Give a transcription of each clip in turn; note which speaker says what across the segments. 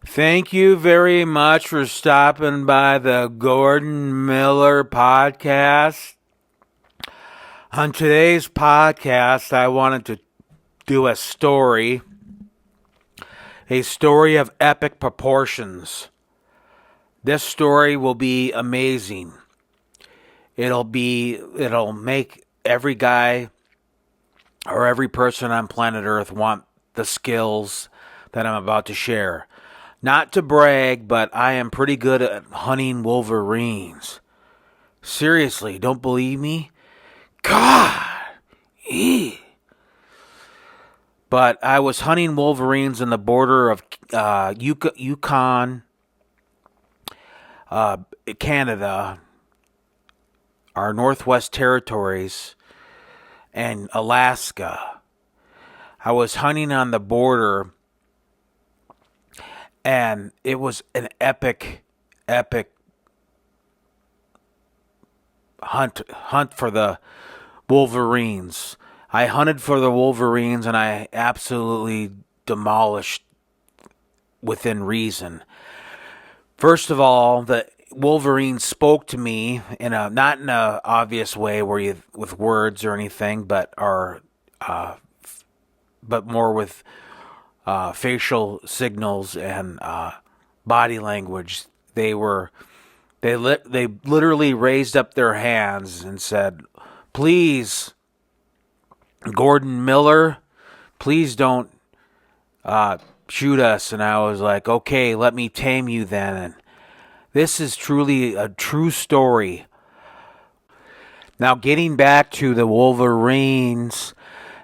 Speaker 1: Thank you very much for stopping by the Gordon Miller podcast. On today's podcast, I wanted to do a story of epic proportions. This story will be amazing. It'll make every guy or every person on planet Earth want the skills that I'm about to share. Not to brag, but I am pretty good at hunting wolverines. Seriously, don't believe me? God! But I was hunting wolverines in the border of Yukon, Canada, our Northwest Territories, and Alaska. I was hunting on the border, and it was an epic hunt for the wolverines. I hunted for the wolverines, and I absolutely demolished within reason. First of all, the wolverine spoke to me in a not in a obvious way with words or anything, but more with facial signals and body language. They literally raised up their hands and said, "Please, Gordon Miller, please don't shoot us." And I was like, "Okay, let me tame you then." And this is truly a true story. Now, getting back to the wolverines,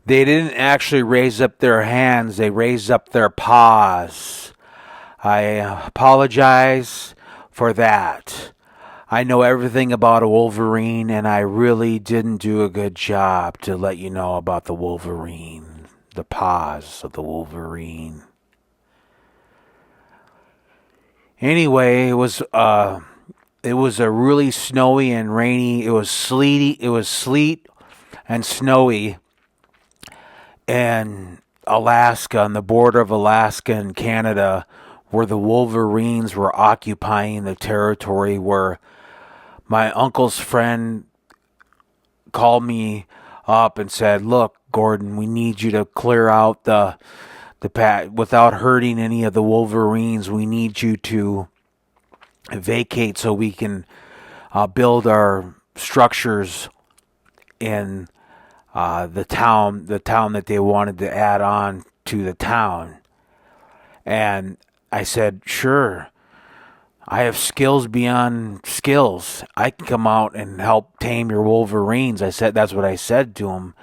Speaker 1: they didn't actually raise up their hands, they raised up their paws. I apologize for that. I know everything about a wolverine, and I really didn't do a good job to let you know about the wolverine, the paws of the wolverine. Anyway, it was a really snowy and rainy. It was sleet and snowy in Alaska, on the border of Alaska and Canada, where the wolverines were occupying the territory, where my uncle's friend called me up and said, "Look, Gordon, we need you to clear out the path without hurting any of the wolverines. We need you to vacate so we can build our structures in the town that they wanted to add on to the town." And I said, "Sure. I have skills beyond skills. I can come out and help tame your wolverines." That's what I said to him.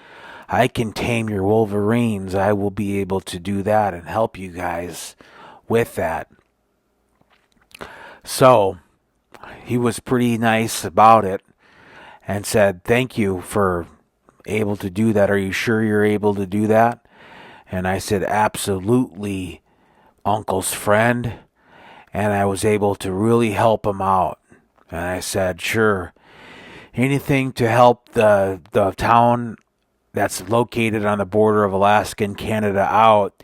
Speaker 1: "I can tame your wolverines. I will be able to do that and help you guys with that." So he was pretty nice about it and said, "Thank you for able to do that. Are you sure you're able to do that?" And I said, "Absolutely, Uncle's friend." And I was able to really help him out. And I said, "Sure, anything to help the town that's located on the border of Alaska and Canada out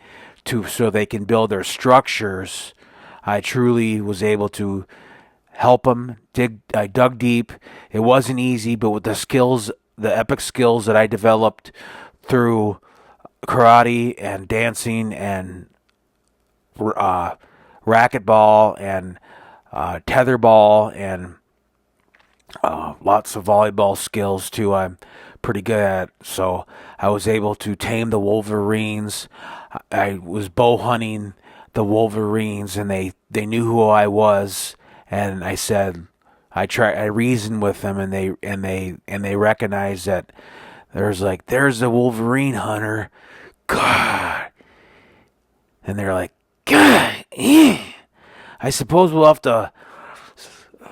Speaker 1: so they can build their structures." I truly was able to help them. I dug deep. It wasn't easy, but with the epic skills that I developed through karate and dancing and racquetball and tetherball and Lots of volleyball skills too. I'm pretty good at. So I was able to tame the Wolverines. I was bow hunting the Wolverines, and they knew who I was. And I said, I reasoned with them, and they recognized that there's the Wolverine hunter. God, and they're like, God, I suppose we'll have to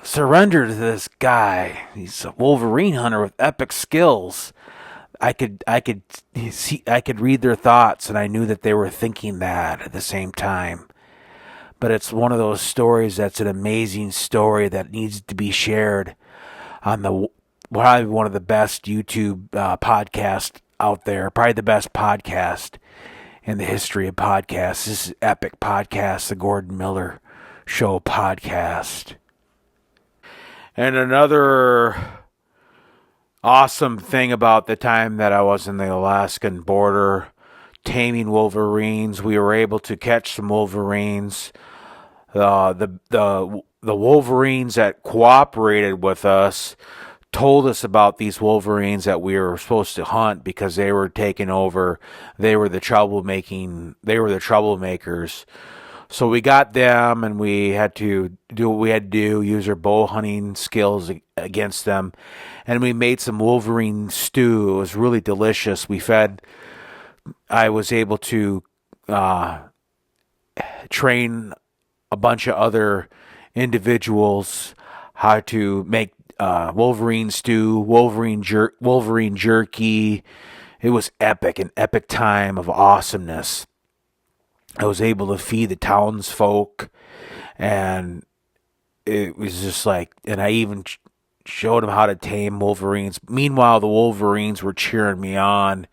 Speaker 1: surrender to this guy. He's a Wolverine hunter with epic skills. I could read their thoughts, and I knew that they were thinking that at the same time. But it's one of those stories that's an amazing story that needs to be shared on the probably one of the best YouTube podcasts out there. Probably the best podcast in the history of podcasts. This is Epic Podcast, the Gordon Miller Show podcast. And another awesome thing about the time that I was in the Alaskan border taming wolverines, we were able to catch some wolverines. The wolverines that cooperated with us told us about these wolverines that we were supposed to hunt because they were taking over. They were the troublemaking. They were the troublemakers. So we got them, and we had to do what we had to do, use our bow hunting skills against them. And we made some wolverine stew. It was really delicious. I was able to train a bunch of other individuals how to make Wolverine stew, Wolverine jerky. It was epic, an epic time of awesomeness. I was able to feed the townsfolk, and it was just like, and I even showed them how to tame Wolverines. Meanwhile, the Wolverines were cheering me on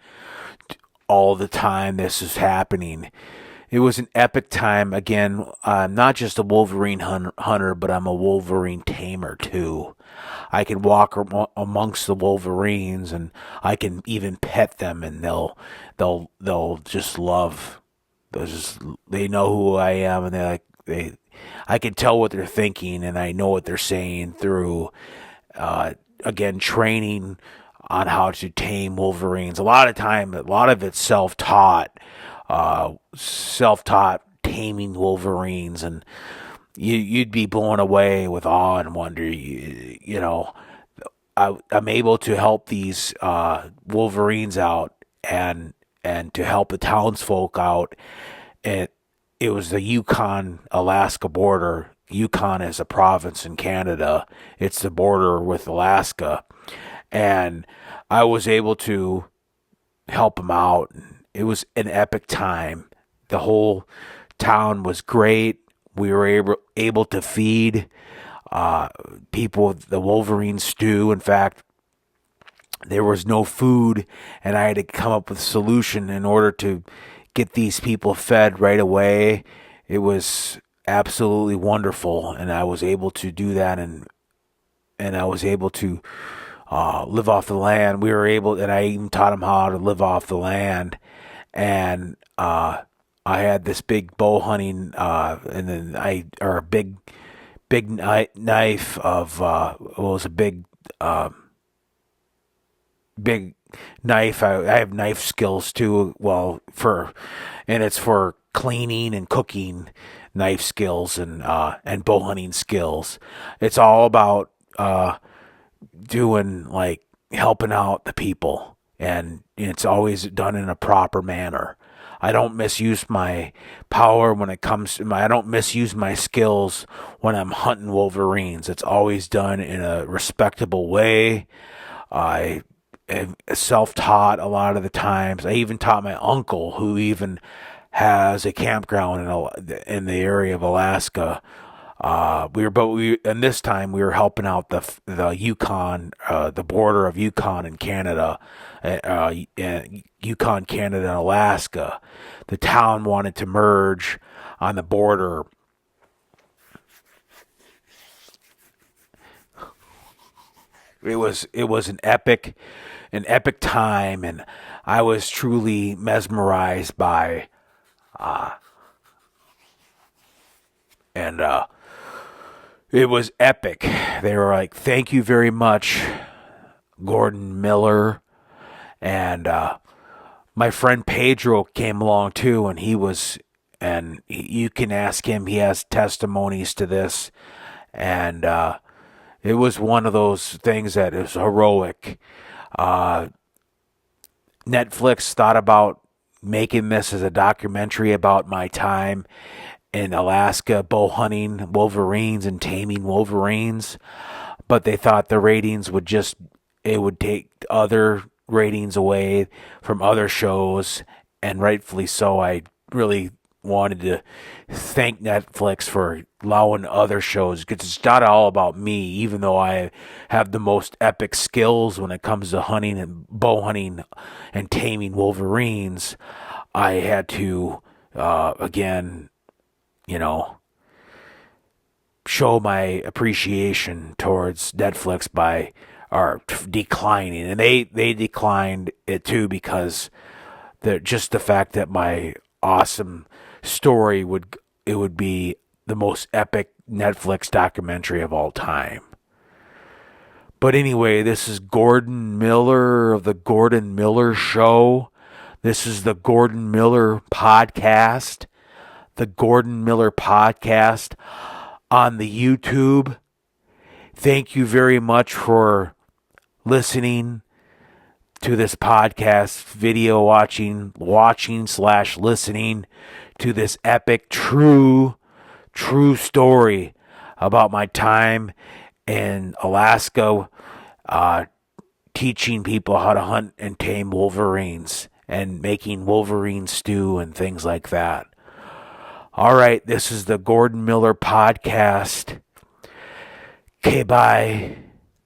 Speaker 1: all the time this is happening. It was an epic time. Again, I'm not just a Wolverine hunter, but I'm a Wolverine tamer too. I can walk amongst the Wolverines, and I can even pet them, and they'll just love. They know who I am, and I can tell what they're thinking, and I know what they're saying through again training on how to tame Wolverines. A lot of it's self-taught taming Wolverines, and you'd be blown away with awe and wonder. I'm able to help these Wolverines out, and to help the townsfolk out. It was the Yukon Alaska border. Yukon is a province in Canada. It's the border with Alaska, and I was able to help them out. It was an epic time. The whole town was great. We were able to feed people the Wolverine stew. In fact, there was no food, and I had to come up with a solution in order to get these people fed right away. It was absolutely wonderful, and I was able to do that, and I was able to live off the land. And I even taught them how to live off the land, and I had this big bow hunting, and then or a big knife of it was a big knife. I have knife skills too. And it's for cleaning and cooking knife skills and bow hunting skills. It's all about doing like helping out the people, and it's always done in a proper manner. I don't misuse my power when it comes to I don't misuse my skills when I'm hunting Wolverines. It's always done in a respectable way. I am self-taught a lot of the times. I even taught my uncle, who even has a campground in the area of Alaska. And this time we were helping out the Yukon, the border of Yukon and Canada, Yukon, Canada, and Alaska. The town wanted to merge on the border. It was an epic time, and I was truly mesmerized by and It was epic. They were like, "Thank you very much, Gordon Miller." And my friend Pedro came along too, and you can ask him. He has testimonies to this, and it was one of those things that is heroic. Uh, Netflix thought about making this as a documentary about my time in Alaska bow hunting wolverines and taming wolverines, but they thought the ratings it would take other ratings away from other shows, and rightfully so. I really wanted to thank Netflix for allowing other shows, because it's not all about me, even though I have the most epic skills when it comes to hunting and bow hunting and taming wolverines. I had to, again, you know, show my appreciation towards Netflix by or declining, and they declined it too, because just the fact that my awesome story would be the most epic Netflix documentary of all time. But anyway, this is Gordon Miller of the Gordon Miller Show. This is the Gordon Miller Podcast. The Gordon Miller Podcast on the YouTube. Thank you very much for listening to this podcast, video watching/listening to this epic, true story about my time in Alaska, teaching people how to hunt and tame wolverines and making wolverine stew and things like that. All right, this is the Gordon Miller Podcast. Okay, bye.